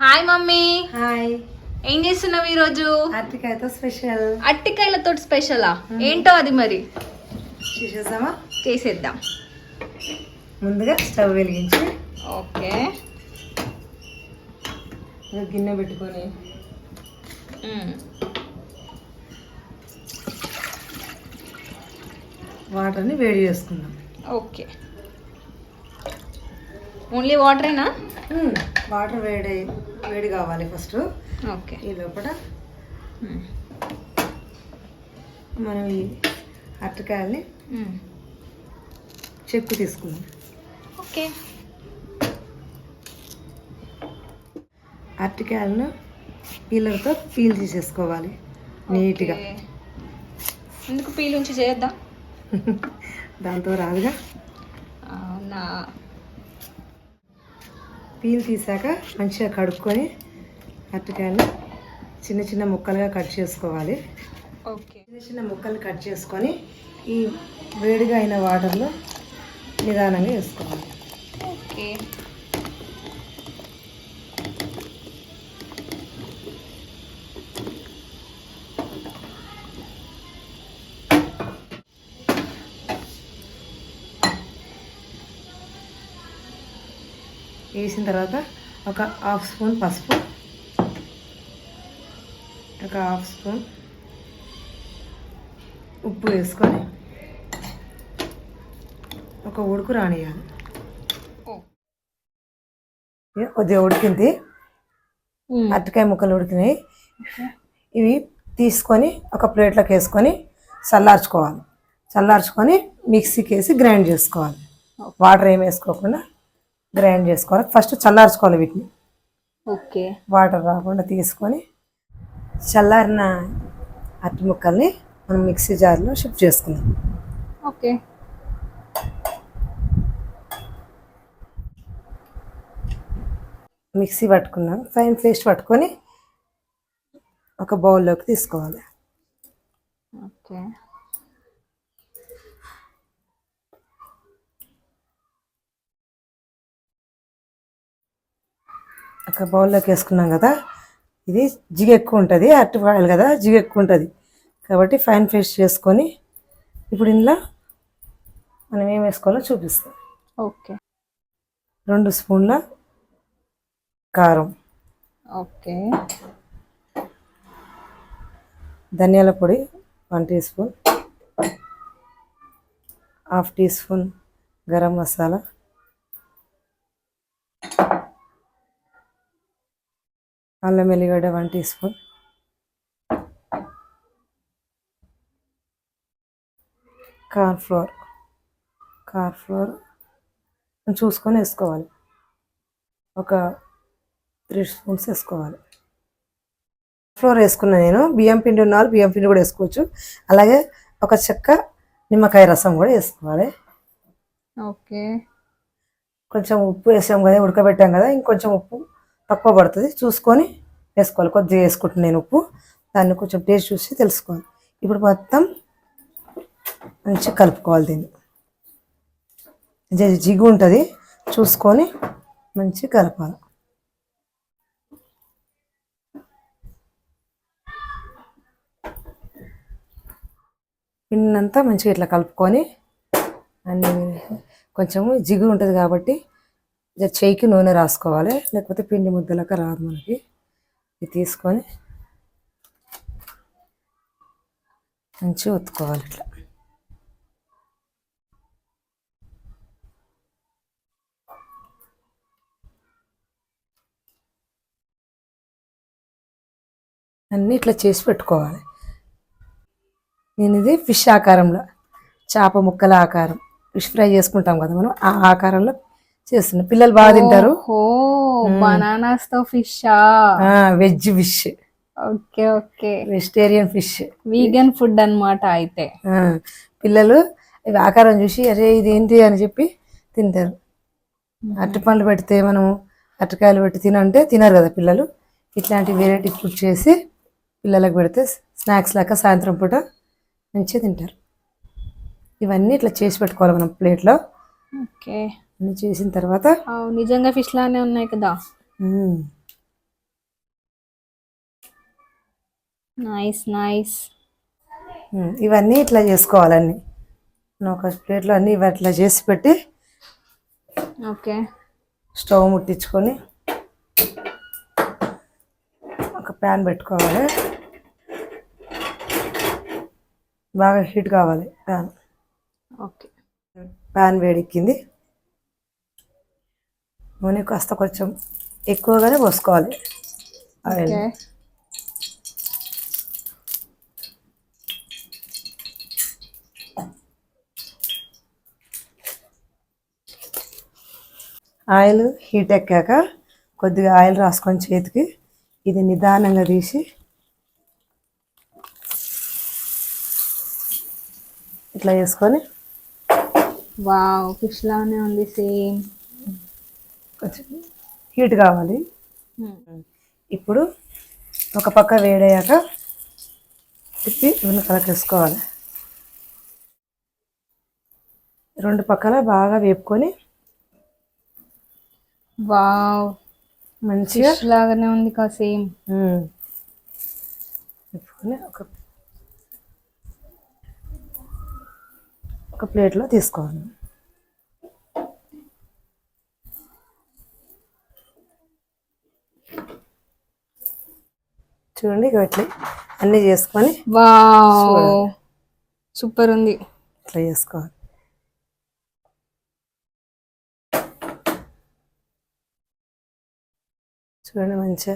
Hi mummy. Hi. ఏం చేస్తున్నావు ఈరోజు? అరటికాయతో స్పెషల్. అట్టికాయలతో స్పెషలా? ఏంటో అది మరి చేసేద్దామా? చేసేద్దాం. ముందుగా స్టవ్ వెలిగించి ఓకే గిన్నె పెట్టుకొని వాటర్ని వేడి చేసుకుందాం. Okay, only వాటరేనా? వాటర్ వేడి కావాలి ఫస్ట్. ఓకే, ఈ లోపల మనం ఈ అరటికాయల్ని చెక్కు తీసుకుందాం. ఓకే, అరటికాయలను పీలర్తో పీల్ తీసేసుకోవాలి నీట్గా. ఎందుకు పీల్ ఉంచి చేద్దాం? దాంతో రాదుగా. అవునా? పీల్ తీసాక మంచిగా కడుక్కొని అరటికాయలు చిన్న చిన్న ముక్కలుగా కట్ చేసుకోవాలి. ఓకే, చిన్న చిన్న ముక్కలు కట్ చేసుకొని ఈ వేడిగా అయిన వాటర్లో నిదానంగా వేసుకోవాలి. ఓకే, వేసిన తర్వాత ఒక హాఫ్ స్పూన్ పసుపు, ఒక హాఫ్ స్పూన్ ఉప్పు వేసుకొని ఒక ఉడుకు రానియాలి. కొద్దిగా ఉడికింది, అరటికాయ ముక్కలు ఉడికినాయి. ఇవి తీసుకొని ఒక ప్లేట్లోకి వేసుకొని చల్లార్చుకోవాలి. చల్లార్చుకొని మిక్సీకి వేసి గ్రైండ్ చేసుకోవాలి. వాటర్ ఏమి వేసుకోకుండా గ్రైండ్ చేసుకోవాలి. ఫస్ట్ చల్లార్చుకోవాలి వీటిని. ఓకే, వాటర్ రాకుండా తీసుకొని చల్లారిన అరటి ముక్కల్ని మనం మిక్సీ జార్లో షిఫ్ట్ చేసుకుందాం. ఓకే, మిక్సీ పట్టుకున్నాం. ఫైన్ పేస్ట్ పట్టుకొని ఒక బౌల్లోకి తీసుకోవాలి. ఓకే, ఒక బౌల్లోకి వేసుకున్నాం కదా. ఇది జిగ ఎక్కువ ఉంటుంది, అరటికాయలు కదా జిగ ఎక్కువ ఉంటుంది కాబట్టి ఫైన్ పేస్ట్ చేసుకొని ఇప్పుడు ఇందులో మనం ఏం వేసుకోవాలో చూపిస్తాం. ఓకే, 2 స్పూన్ల కారం, ఓకే, ధనియాల పొడి 1 teaspoon, half teaspoon garam masala, అల్లం వెల్లిగడ్డ 1 టీ స్పూన్, కార్న్ఫ్లోర్ చూసుకొని వేసుకోవాలి. ఒక 3 స్పూన్స్ వేసుకోవాలి. ఫ్లోర్ వేసుకున్నా నేను. బియ్యం పిండి ఉన్న వాళ్ళు బియ్యం పిండి కూడా వేసుకోవచ్చు. అలాగే ఒక చెక్క నిమ్మకాయ రసం కూడా వేసుకోవాలి. ఓకే, కొంచెం ఉప్పు వేసాం కదా, ఉడకబెట్టాం కదా, ఇంకొంచెం ఉప్పు తక్కువ పడుతుంది చూసుకొని వేసుకోవాలి. కొద్దిగా వేసుకుంటున్నాను నేను ఉప్పు. దాన్ని కొంచెం టేస్ట్ చూసి తెలుసుకోవాలి. ఇప్పుడు మొత్తం మంచిగా కలుపుకోవాలి. దీన్ని జిగు ఉంటుంది చూసుకొని మంచిగా కలపాలి. పిండినంతా మంచిగా ఇట్లా కలుపుకొని అన్నీ కొంచెము జిగురు ఉంటుంది కాబట్టి చేయికి నూనె రాసుకోవాలి, లేకపోతే పిండి ముద్దలక రాదు మనకి. ఇది తీసుకొని మంచిగా ఒత్తుకోవాలి ఇట్లా. అన్నీ ఇట్లా చేసి పెట్టుకోవాలి. నేను ఇది ఫిష్ ఆకారంలో, చేప ముక్కల ఆకారం, ఫిష్ ఫ్రై చేసుకుంటాం కదా మనం, ఆ ఆకారంలో చేస్తున్నాం. పిల్లలు బాగా తింటారు. బనానాస్ తో fish? Veg fish. Okay, okay, vegetarian fish, vegan food అన్నమాట. అయితే పిల్లలు ఇవి ఆకారం చూసి అరే ఇది ఏంటి అని చెప్పి తింటారు. అరటిపండ్లు పెడితే మనం అరటికాయలు పెట్టి తినంటే తినరు కదా పిల్లలు. ఇట్లాంటి వెరైటీ ఫుడ్ చేసి పిల్లలకు పెడితే స్నాక్స్ లాగా సాయంత్రం పూట మంచిగా తింటారు. ఇవన్నీ ఇట్లా చేసి పెట్టుకోవాలి మనం ప్లేట్లో. ఓకే, అన్నీ చేసిన తర్వాత నిజంగా ఫిష్ లానే ఉన్నాయి కదా. Nice nice. ఇవన్నీ ఇట్లా చేసుకోవాలన్నీ. ఒక ప్లేట్లో అన్నీ ఇవి అట్లా చేసి పెట్టి ఓకే. స్టవ్ ముట్టించుకొని ఒక ప్యాన్ పెట్టుకోవాలి. బాగా హీట్ కావాలి ప్యాన్. ఓకే. ప్యాన్ వేడెక్కింది. నూనె కాస్త కొంచెం ఎక్కువగానే పోసుకోవాలి ఆయిల్. ఓకే. ఆయిల్ హీట్ ఎక్కాక కొద్దిగా ఆయిల్ రాసుకొని చేతికి ఇది నిదానంగా తీసి ఇట్లా వేసుకొని వావ్, ఫిష్ లానే ఉంది సేమ్. కొంచెం హీట్ కావాలి. ఇప్పుడు ఒక పక్క వేడయ్యాక తిప్పి నూనె కలకేసుకోవాలి. రెండు పక్కల బాగా వేపుకొని వావ్, మంచిగా ఫిష్ లాగానే ఉంది కా సేమ్. వేపుకొని ఒక ప్లేట్లో తీసుకోవాలి. చూడండి ఇట్లా అన్నీ చేసుకొని వావ్, సూపర్ ఉంది. ఇట్లా చేసుకోవాలి. చూడండి మంచిగా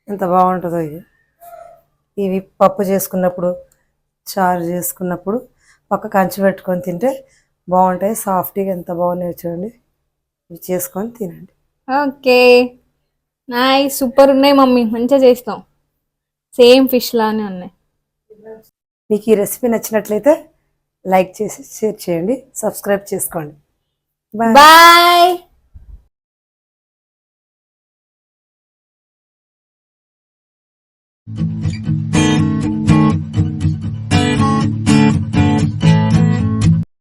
ఎంత బాగుంటుందో. ఇవి పప్పు చేసుకున్నప్పుడు, చారు చేసుకున్నప్పుడు పక్క కంచి పెట్టుకొని తింటే బాగుంటాయి. సాఫ్ట్గా ఎంత బాగున్నాయో చూడండి. ఇవి చేసుకొని తినండి. ఓకే, నైస్, సూపర్ ఉన్నాయి మమ్మీ, మంచిగా చేస్తాం. సేమ్ ఫిష్ లానే ఉన్నాయి. మీకు ఈ రెసిపీ నచ్చినట్లయితే లైక్ చేసి షేర్ చేయండి, సబ్స్క్రైబ్ చేసుకోండి. బాయ్. బాయ్.